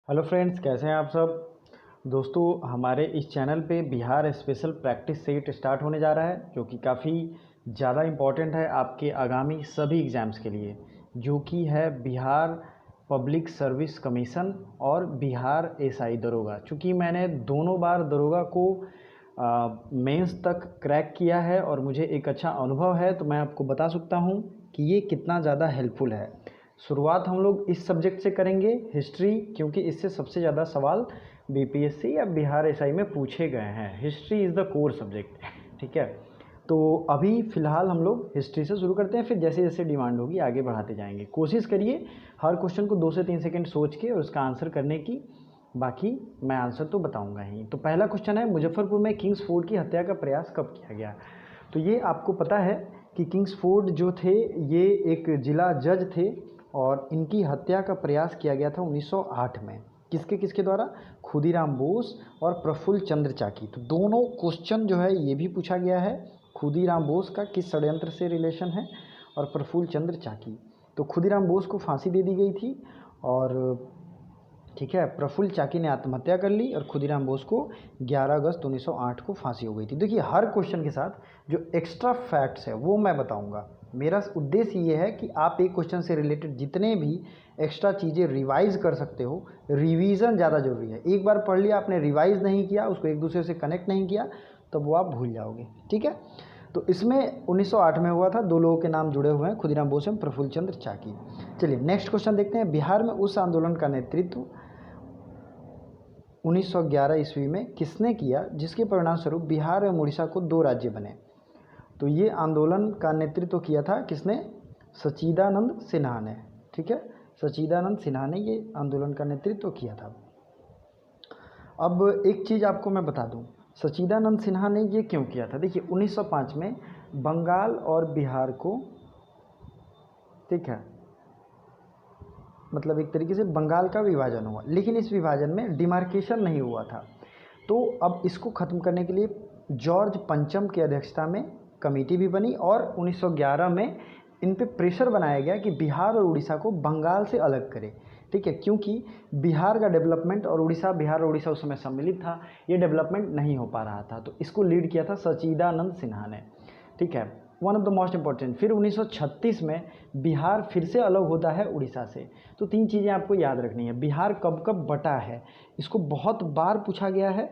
Hello friends, कैसे हैं आप सब। दोस्तों, हमारे इस चैनल पे Bihar special practice set start होने जा रहा है, जो कि काफ़ी ज़्यादा इम्पॉर्टेंट है आपके आगामी सभी एग्ज़ाम्स के लिए, जो कि है बिहार पब्लिक सर्विस कमीशन और बिहार एसआई दरोगा। चूँकि मैंने दोनों बार दरोगा को मेंस तक क्रैक किया है और मुझे एक अच्छा अनुभव है, तो मैं आपको बता सकता हूँ कि ये कितना ज़्यादा हेल्पफुल है। शुरुआत हम लोग इस सब्जेक्ट से करेंगे, हिस्ट्री, क्योंकि इससे सबसे ज़्यादा सवाल बीपीएससी या बिहार एसआई में पूछे गए हैं। History is the core subject, ठीक है। तो अभी फ़िलहाल हम लोग हिस्ट्री से शुरू करते हैं, फिर जैसे जैसे डिमांड होगी आगे बढ़ाते जाएंगे। कोशिश करिए हर क्वेश्चन को 2 से 3 सेकंड सोच के और उसका आंसर करने की। बाकी मैं आंसर तो बताऊंगा ही। तो पहला क्वेश्चन है, मुजफ्फरपुर में किंग्स फोर्ड की हत्या का प्रयास कब किया गया। तो ये आपको पता है कि किंग्स फोर्ड जो थे ये एक जिला जज थे और इनकी हत्या का प्रयास किया गया था 1908 में। किसके किसके द्वारा? खुदीराम बोस और प्रफुल्ल चंद्र चाकी। तो दोनों क्वेश्चन जो है ये भी पूछा गया है, खुदीराम बोस का किस षड्यंत्र से रिलेशन है और प्रफुल्ल चंद्र चाकी। तो खुदीराम बोस को फांसी दे दी गई थी और ठीक है, प्रफुल्ल चाकी ने आत्महत्या कर ली और खुदीराम बोस को 11 अगस्त 1908 को फांसी हो गई थी। देखिए, हर क्वेश्चन के साथ जो एक्स्ट्रा फैक्ट्स है वो मैं बताऊंगा। मेरा उद्देश्य ये है कि आप एक क्वेश्चन से रिलेटेड जितने भी एक्स्ट्रा चीज़ें रिवाइज कर सकते हो, रिवीजन ज़्यादा जरूरी है। एक बार पढ़ लिया, आपने रिवाइज नहीं किया, उसको एक दूसरे से कनेक्ट नहीं किया, तो वो आप भूल जाओगे, ठीक है। तो इसमें 1908 में हुआ था, 2 लोगों के नाम जुड़े हुए हैं, खुदीराम बोस एवं प्रफुल्ल चंद्र चाकी। चलिए नेक्स्ट क्वेश्चन देखते हैं। बिहार में उस आंदोलन का नेतृत्व 1911 ईस्वी में किसने किया जिसके परिणाम स्वरूप बिहार एवं उड़ीसा को 2 राज्य बने। तो ये आंदोलन का नेतृत्व किया था किसने? सच्चिदानंद सिन्हा ने, ठीक है। सच्चिदानंद सिन्हा ने ये आंदोलन का नेतृत्व किया था। अब एक चीज़ आपको मैं बता दूं, सच्चिदानंद सिन्हा ने ये क्यों किया था। देखिए, 1905 में बंगाल और बिहार को, ठीक है, मतलब एक तरीके से बंगाल का विभाजन हुआ, लेकिन इस विभाजन में डिमार्केशन नहीं हुआ था। तो अब इसको ख़त्म करने के लिए जॉर्ज पंचम की अध्यक्षता में कमेटी भी बनी और 1911 में इन पे प्रेशर बनाया गया कि बिहार और उड़ीसा को बंगाल से अलग करें, ठीक है। क्योंकि बिहार का डेवलपमेंट और उड़ीसा, बिहार और उड़ीसा उस समय सम्मिलित था, ये डेवलपमेंट नहीं हो पा रहा था। तो इसको लीड किया था सच्चिदानंद सिन्हा ने, ठीक है। One of the most important. फिर 1936 में बिहार फिर से अलग होता है उड़ीसा से। तो 3 चीज़ें आपको याद रखनी है। बिहार कब कब बटा है, इसको बहुत बार पूछा गया है।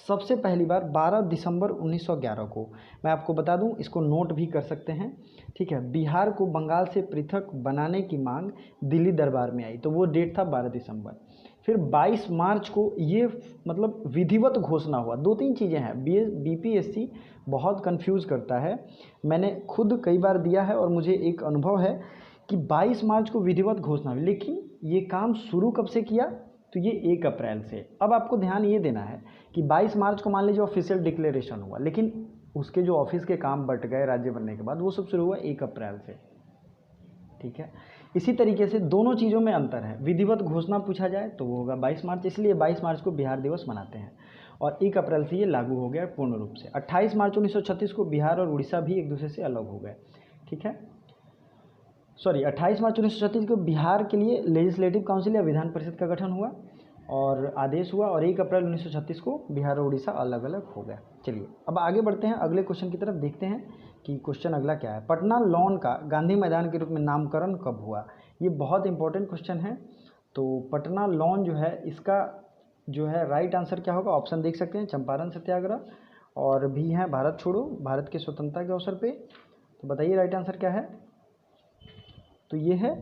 सबसे पहली बार 12 दिसंबर 1911 को। मैं आपको बता दूं, इसको नोट भी कर सकते हैं, ठीक है। बिहार को बंगाल से पृथक बनाने की मांग दिल्ली दरबार में आई, तो वो डेट था 12 दिसंबर। फिर 22 मार्च को ये मतलब विधिवत घोषणा हुआ। 2-3 चीज़ें हैं, बीपीएससी बहुत कंफ्यूज करता है। मैंने खुद कई बार दिया है और मुझे एक अनुभव है कि 22 मार्च को विधिवत घोषणा हुई, लेकिन ये काम शुरू कब से किया, तो ये 1 अप्रैल से। अब आपको ध्यान ये देना है कि 22 मार्च को मान लीजिए ऑफिशियल डिक्लेरेशन हुआ, लेकिन उसके जो ऑफिस के काम बट गए राज्य बनने के बाद, वो सब शुरू हुआ 1 अप्रैल से, ठीक है। इसी तरीके से दोनों चीज़ों में अंतर है। विधिवत घोषणा पूछा जाए तो वो होगा 22 मार्च, इसलिए 22 मार्च को बिहार दिवस मनाते हैं और 1 अप्रैल से ये लागू हो गया पूर्ण रूप से। 28 मार्च 1936 को बिहार और उड़ीसा भी एक दूसरे से अलग हो गए, ठीक है। सॉरी, 28 मार्च 1936 को बिहार के लिए लेजिस्लेटिव काउंसिल या विधान परिषद का गठन हुआ और आदेश हुआ और 1 अप्रैल 1936 को बिहार और उड़ीसा अलग अलग हो गया। चलिए अब आगे बढ़ते हैं, अगले क्वेश्चन की तरफ देखते हैं कि क्वेश्चन अगला क्या है। पटना लॉन का गांधी मैदान के रूप में नामकरण कब हुआ। ये बहुत इंपॉर्टेंट क्वेश्चन है। तो पटना लॉन जो है, इसका जो है राइट आंसर क्या होगा, ऑप्शन देख सकते हैं, चंपारण सत्याग्रह और भी हैं भारत छोड़ो, भारत के स्वतंत्रता के अवसर पे। तो बताइए राइट आंसर क्या है। तो ये है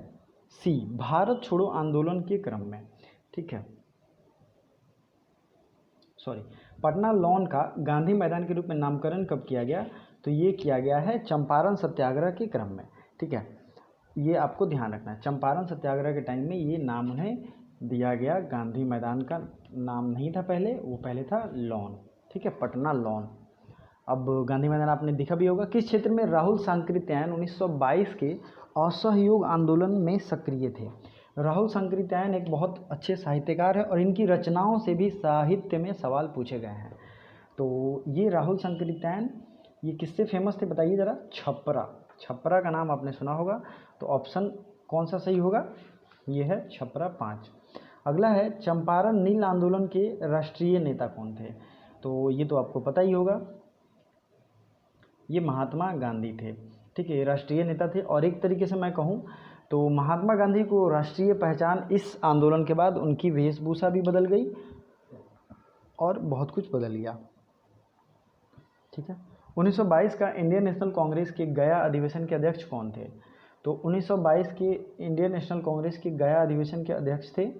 सी, भारत छोड़ो आंदोलन के क्रम में, ठीक है। सॉरी, पटना लॉन का गांधी मैदान के रूप में नामकरण कब किया गया, तो ये किया गया है चंपारण सत्याग्रह के क्रम में, ठीक है। ये आपको ध्यान रखना है, चंपारण सत्याग्रह के टाइम में ये नाम उन्हें दिया गया। गांधी मैदान का नाम नहीं था पहले, वो पहले था लॉन, ठीक है, पटना लॉन। अब गांधी मैदान आपने देखा भी होगा। किस क्षेत्र में राहुल सांकृत्यायन 1922 के असहयोग आंदोलन में सक्रिय थे। राहुल सांकृत्यायन एक बहुत अच्छे साहित्यकार हैं और इनकी रचनाओं से भी साहित्य में सवाल पूछे गए हैं। तो ये राहुल सांकृत्यायन ये किससे फेमस थे बताइए ज़रा। छपरा, छपरा का नाम आपने सुना होगा। तो ऑप्शन कौन सा सही होगा, ये है छपरा 5। अगला है चंपारण नील आंदोलन के राष्ट्रीय नेता कौन थे? तो ये तो आपको पता ही होगा, ये महात्मा गांधी थे। ठीक है, ये राष्ट्रीय नेता थे। और एक तरीके से मैं कहूँ तो महात्मा गांधी को राष्ट्रीय पहचान इस आंदोलन के बाद उनकी वेशभूषा भी बदल गई और बहुत कुछ बदल गया। ठीक है, 1922 का इंडियन नेशनल कांग्रेस के गया अधिवेशन के अध्यक्ष कौन थे? तो 1922 के इंडियन नेशनल कांग्रेस के गया अधिवेशन के अध्यक्ष थे,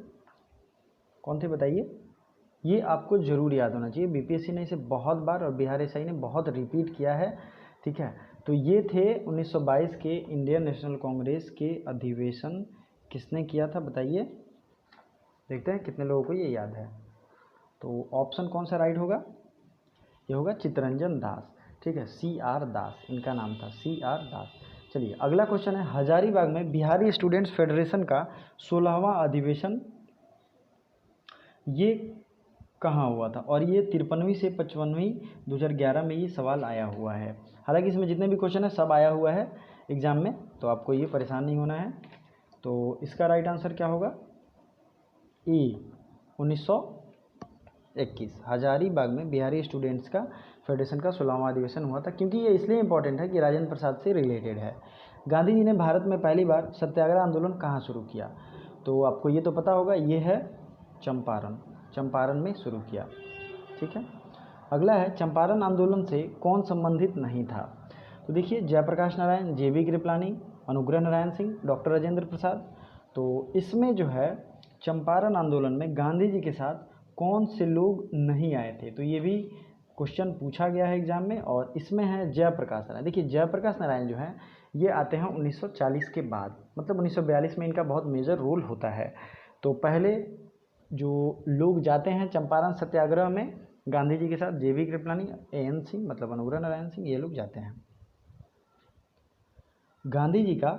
कौन थे बताइए? ये आपको जरूर याद होना चाहिए, बीपीएससी ने इसे बहुत बार और बिहार एसआई ने बहुत रिपीट किया है। ठीक है, तो ये थे 1922 के इंडियन नेशनल कांग्रेस के अधिवेशन किसने किया था बताइए? देखते हैं कितने लोगों को ये याद है। तो ऑप्शन कौन सा राइट होगा? ये होगा चित्तरंजन दास। ठीक है, CR दास इनका नाम था, CR दास। चलिए अगला क्वेश्चन है, हजारीबाग में बिहारी स्टूडेंट्स फेडरेशन का 16वां अधिवेशन ये कहाँ हुआ था? और ये 53वीं से 55वीं 2011 में ये सवाल आया हुआ है। हालांकि इसमें जितने भी क्वेश्चन है सब आया हुआ है एग्जाम में, तो आपको ये परेशान नहीं होना है। तो इसका राइट आंसर क्या होगा? ए 1921। हजारीबाग में बिहारी स्टूडेंट्स का फेडरेशन का 16वां अधिवेशन हुआ था, क्योंकि ये इसलिए इंपॉर्टेंट है कि राजेंद्र प्रसाद से रिलेटेड है। गांधी जी ने भारत में पहली बार सत्याग्रह आंदोलन कहाँ शुरू किया? तो आपको ये तो पता होगा, ये है चंपारण में शुरू किया। ठीक है, अगला है चंपारण आंदोलन से कौन संबंधित नहीं था? तो देखिए जयप्रकाश नारायण, JB कृपलानी, अनुग्रह नारायण सिंह, डॉक्टर राजेंद्र प्रसाद। तो इसमें जो है चंपारण आंदोलन में गांधी जी के साथ कौन से लोग नहीं आए थे? तो ये भी क्वेश्चन पूछा गया है एग्जाम में, और इसमें है जयप्रकाश नारायण। देखिए जयप्रकाश नारायण जो है ये आते हैं 1940 के बाद, मतलब 1942 में इनका बहुत मेजर रोल होता है। तो पहले जो लोग जाते हैं चंपारण सत्याग्रह में गांधी जी के साथ, JB कृपलानी, AN सिंह मतलब अनुग्रह नारायण सिंह, ये लोग जाते हैं। गांधी जी का,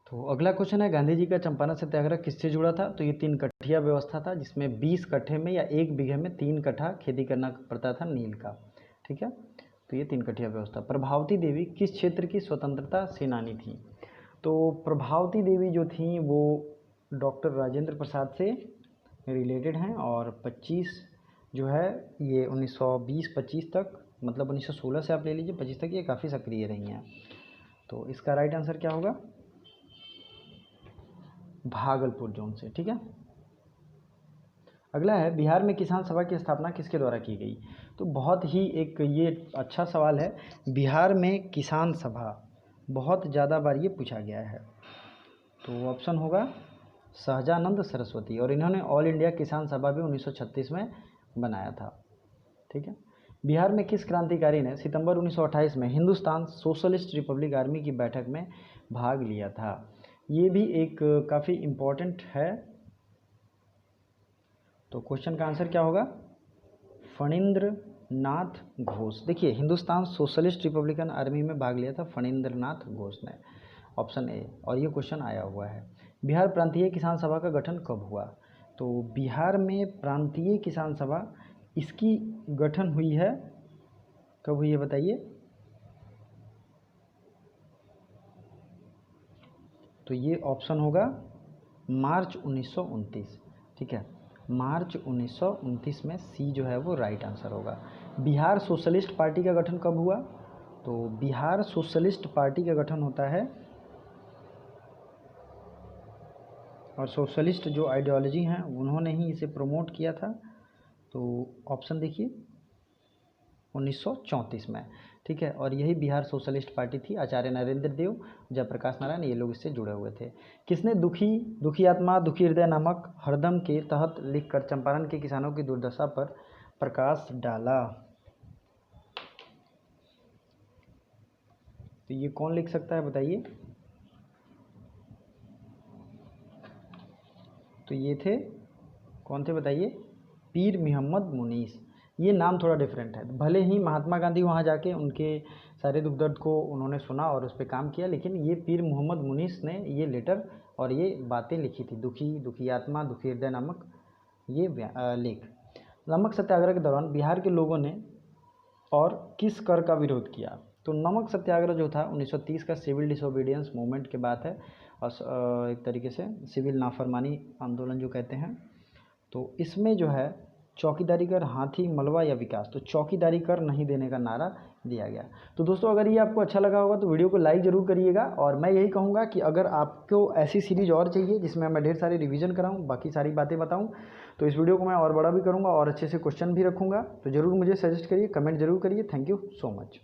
तो अगला क्वेश्चन है, गांधी जी का चंपारण सत्याग्रह किससे जुड़ा था? तो ये 3 कट्ठिया व्यवस्था था, जिसमें 20 कट्ठे में या 1 बीघे में 3 कट्ठा खेती करना पड़ता था नील का। ठीक है, तो ये 3 कट्ठिया व्यवस्था। प्रभावती देवी किस क्षेत्र की स्वतंत्रता सेनानी थी? तो प्रभावती देवी जो थी वो डॉक्टर राजेंद्र प्रसाद से रिलेटेड हैं, और 25 जो है ये 1920-25 तक, मतलब 1916 से आप ले लीजिए 25 तक ये काफ़ी सक्रिय रही हैं। तो इसका राइट आंसर क्या होगा? भागलपुर जोन से। ठीक है, अगला है, बिहार में किसान सभा की स्थापना किसके द्वारा की गई? तो बहुत ही एक ये अच्छा सवाल है। बिहार में किसान सभा बहुत ज़्यादा बार ये पूछा गया है, तो ऑप्शन होगा सहजानंद सरस्वती, और इन्होंने ऑल इंडिया किसान सभा भी 1936 में बनाया था। ठीक है, बिहार में किस क्रांतिकारी ने सितंबर 1928 में हिंदुस्तान सोशलिस्ट रिपब्लिक आर्मी की बैठक में भाग लिया था? ये भी एक काफ़ी इम्पोर्टेंट है। तो क्वेश्चन का आंसर क्या होगा? फणींद्र नाथ घोष। देखिए हिंदुस्तान सोशलिस्ट रिपब्लिकन आर्मी में भाग लिया था फणींद्र नाथ घोष ने, ऑप्शन ए, और ये क्वेश्चन आया हुआ है। बिहार प्रांतीय किसान सभा का गठन कब हुआ? तो बिहार में प्रांतीय किसान सभा इसकी गठन हुई है, कब हुई है बताइए? तो ये ऑप्शन होगा मार्च 1929। ठीक है, मार्च 1929 में सी जो है वो राइट आंसर होगा। बिहार सोशलिस्ट पार्टी का गठन कब हुआ? तो बिहार सोशलिस्ट पार्टी का गठन होता है, और सोशलिस्ट जो आइडियोलॉजी हैं उन्होंने ही इसे प्रमोट किया था। तो ऑप्शन देखिए 1934 में। ठीक है, और यही बिहार सोशलिस्ट पार्टी थी। आचार्य नरेंद्र देव, जयप्रकाश नारायण, ये लोग इससे जुड़े हुए थे। किसने दुखी आत्मा दुखी हृदय नामक हरदम के तहत लिखकर चंपारण के किसानों की दुर्दशा पर प्रकाश डाला? तो ये कौन लिख सकता है बताइए? तो ये थे, कौन थे बताइए? पीर मोहम्मद मुनीस। ये नाम थोड़ा डिफरेंट है, भले ही महात्मा गांधी वहाँ जाके उनके सारे दुख दर्द को उन्होंने सुना और उस पर काम किया, लेकिन ये पीर मोहम्मद मुनीस ने ये लेटर और ये बातें लिखी थी, दुखी आत्मा दुखी हृदय नामक ये लेख। नमक सत्याग्रह के दौरान बिहार के लोगों ने और किस कर का विरोध किया? तो नमक सत्याग्रह जो था 1930 का सिविल डिसोबीडियंस मूवमेंट की बात है, एक तरीके से सिविल नाफरमानी आंदोलन जो कहते हैं। तो इसमें जो है चौकीदारी कर हाथी मलबा या विकास, तो चौकीदारी कर नहीं देने का नारा दिया गया। तो दोस्तों अगर ये आपको अच्छा लगा होगा तो वीडियो को लाइक ज़रूर करिएगा, और मैं यही कहूँगा कि अगर आपको ऐसी सीरीज़ और चाहिए जिसमें मैं ढेर सारे रिवीजन कराऊँ, बाकी सारी बातें बताऊँ, तो इस वीडियो को मैं और बड़ा भी करूँगा और अच्छे से क्वेश्चन भी रखूँगा। तो ज़रूर मुझे सजेस्ट करिए, कमेंट जरूर करिए। Thank you so much.